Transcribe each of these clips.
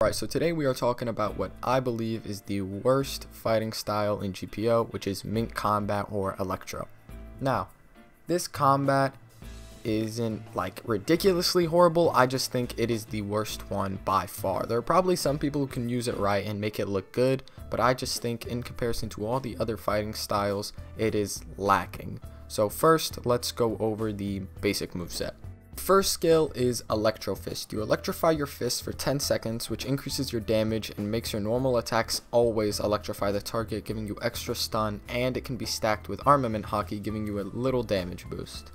Alright, so today we are talking about what I believe is the worst fighting style in GPO, which is Mink combat or Electro. Now, this combat isn't like ridiculously horrible, I just think it is the worst one by far. There are probably some people who can use it right and make it look good, but I just think in comparison to all the other fighting styles, it is lacking. So first, let's go over the basic moveset. First skill is Electro Fist. You electrify your fist for 10 seconds, which increases your damage and makes your normal attacks always electrify the target, giving you extra stun, and it can be stacked with Armament Hockey, giving you a little damage boost.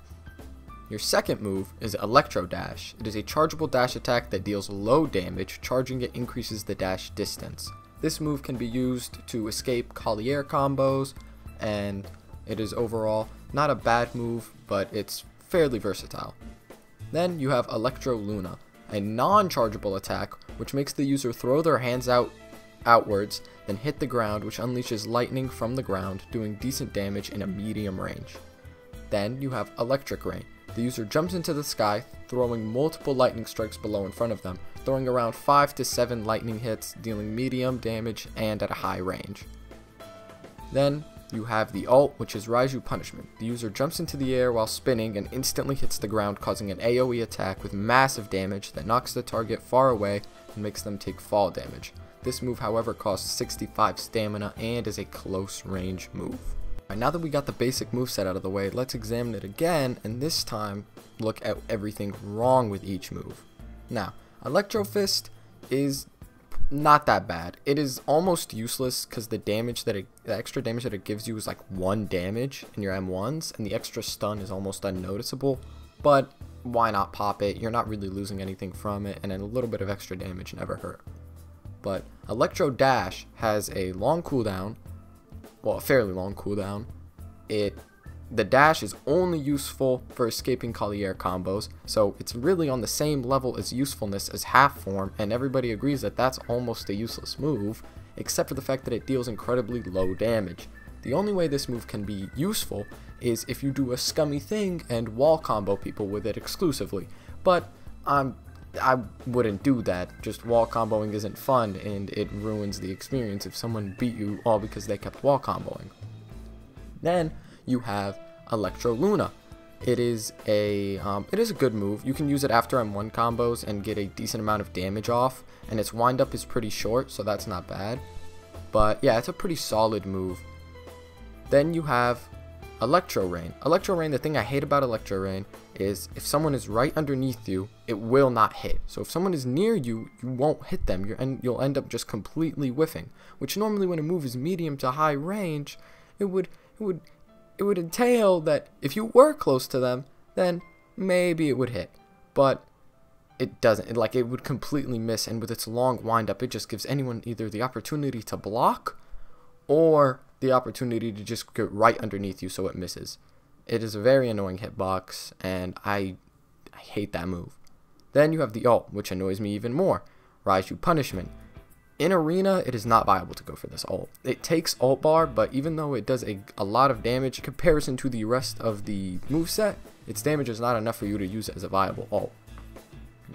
Your second move is Electro Dash. It is a chargeable dash attack that deals low damage. Charging it increases the dash distance. This move can be used to escape Collier combos, and it is overall not a bad move, but it's fairly versatile. Then you have Electroluna, a non-chargeable attack which makes the user throw their hands outwards, then hit the ground, which unleashes lightning from the ground, doing decent damage in a medium range. Then you have Electric Rain. The user jumps into the sky, throwing multiple lightning strikes below in front of them, throwing around 5 to 7 lightning hits, dealing medium damage and at a high range. Then you have the ult, which is Raiju Punishment. The user jumps into the air while spinning and instantly hits the ground, causing an AoE attack with massive damage that knocks the target far away and makes them take fall damage. This move, however, costs 65 stamina and is a close range move. Alright, now that we got the basic moveset out of the way, let's examine it again, and this time look at everything wrong with each move. Now, Electro Fist is not that bad. It is almost useless because the extra damage that it gives you is like 1 damage in your M1s, and the extra stun is almost unnoticeable, but why not pop it? You're not really losing anything from it, and a little bit of extra damage never hurt. But Electro Dash has a long cooldown, well, a fairly long cooldown. The dash is only useful for escaping Collier combos, so it's really on the same level as usefulness as half form, and everybody agrees that that's almost a useless move, except for the fact that it deals incredibly low damage. The only way this move can be useful is if you do a scummy thing and wall combo people with it exclusively, but I wouldn't do that. Just wall comboing isn't fun, and it ruins the experience if someone beat you all because they kept wall comboing. Then you have Electroluna. It is a good move. You can use it after M1 combos and get a decent amount of damage off, and its windup is pretty short, so that's not bad. But yeah, it's a pretty solid move. Then you have Electro Rain. Electro Rain, the thing I hate about Electro Rain is if someone is right underneath you, it will not hit. So if someone is near you, you won't hit them, you'll end up just completely whiffing, which normally when a move is medium to high range, it would entail that if you were close to them, then maybe it would hit, but it doesn't. It would completely miss, and with its long windup, it just gives anyone either the opportunity to block or the opportunity to just get right underneath you so it misses. It is a very annoying hitbox, and I hate that move. Then you have the ult, which annoys me even more, Raiju Punishment. In Arena, it is not viable to go for this ult. It takes ult bar, but even though it does a lot of damage in comparison to the rest of the moveset, its damage is not enough for you to use it as a viable ult.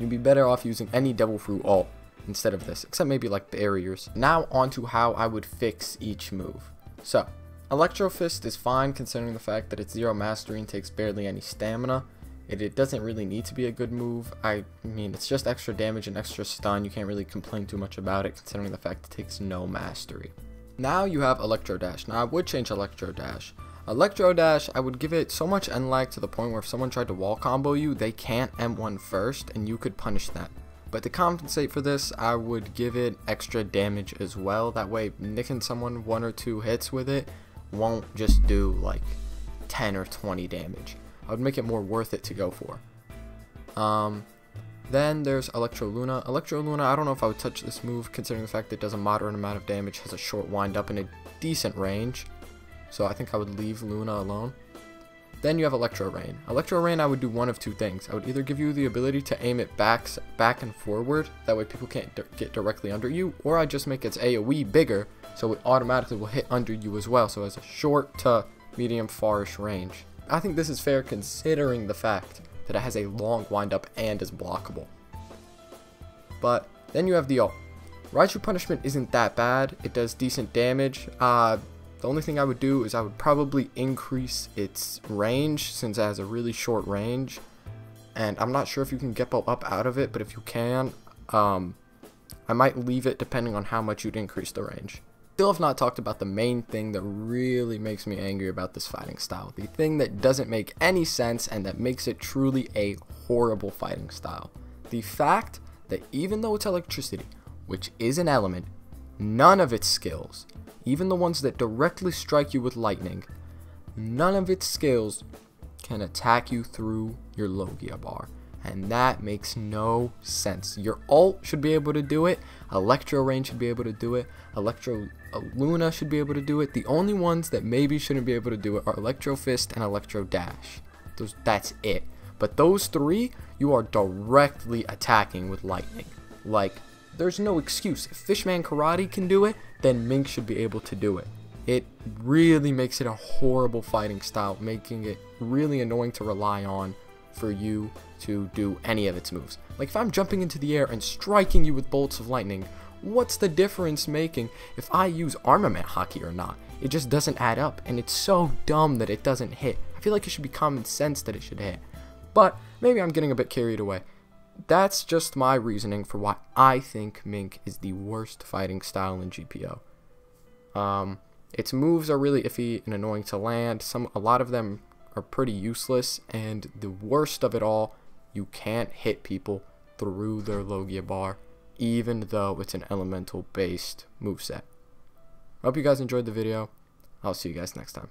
You'd be better off using any Devil Fruit ult instead of this, except maybe like barriers. Now on to how I would fix each move. So, Electro Fist is fine considering the fact that it's 0 mastery and takes barely any stamina. It doesn't really need to be a good move. I mean, it's just extra damage and extra stun. You can't really complain too much about it considering the fact it takes no mastery. Now you have Electro Dash. Now I would change Electro Dash. Electro Dash, I would give it so much end lag to the point where if someone tried to wall combo you, they can't M1 first and you could punish that. But to compensate for this, I would give it extra damage as well. That way nicking someone 1 or 2 hits with it won't just do like 10 or 20 damage. I would make it more worth it to go for. Then there's Electroluna. Electroluna, I don't know if I would touch this move considering the fact that it does a moderate amount of damage, has a short windup and a decent range. So I think I would leave Luna alone. Then you have Electro Rain. Electro Rain, I would do one of 2 things. I would either give you the ability to aim it back and forward, that way people can't get directly under you, or I just make its AoE bigger, so it automatically will hit under you as well, so it has a short to medium farish range. I think this is fair considering the fact that it has a long windup and is blockable. But then you have the ult. Raichu Punishment isn't that bad. It does decent damage. The only thing I would do is I would probably increase its range, since it has a really short range. And I'm not sure if you can Geppo up out of it, but if you can, I might leave it depending on how much you'd increase the range. Still have not talked about the main thing that really makes me angry about this fighting style. The thing that doesn't make any sense and that makes it truly a horrible fighting style. The fact that even though it's electricity, which is an element, none of its skills, even the ones that directly strike you with lightning, none of its skills can attack you through your Logia bar. And that makes no sense. Your ult should be able to do it. Electro Rain should be able to do it. Electroluna should be able to do it. The only ones that maybe shouldn't be able to do it are Electro Fist and Electro Dash. That's it. But those three, you are directly attacking with lightning. Like, there's no excuse. If Fishman Karate can do it, then Mink should be able to do it. It really makes it a horrible fighting style, making it really annoying to rely on for you to do any of its moves. Like, if I'm jumping into the air and striking you with bolts of lightning, what's the difference making if I use armament hockey or not? It just doesn't add up, and it's so dumb that it doesn't hit. I feel like it should be common sense that it should hit. But maybe I'm getting a bit carried away. That's just my reasoning for why I think Mink is the worst fighting style in GPO. Its moves are really iffy and annoying to land. A lot of them are pretty useless, and the worst of it all, you can't hit people through their Logia bar, even though it's an elemental based moveset. Hope you guys enjoyed the video. I'll see you guys next time.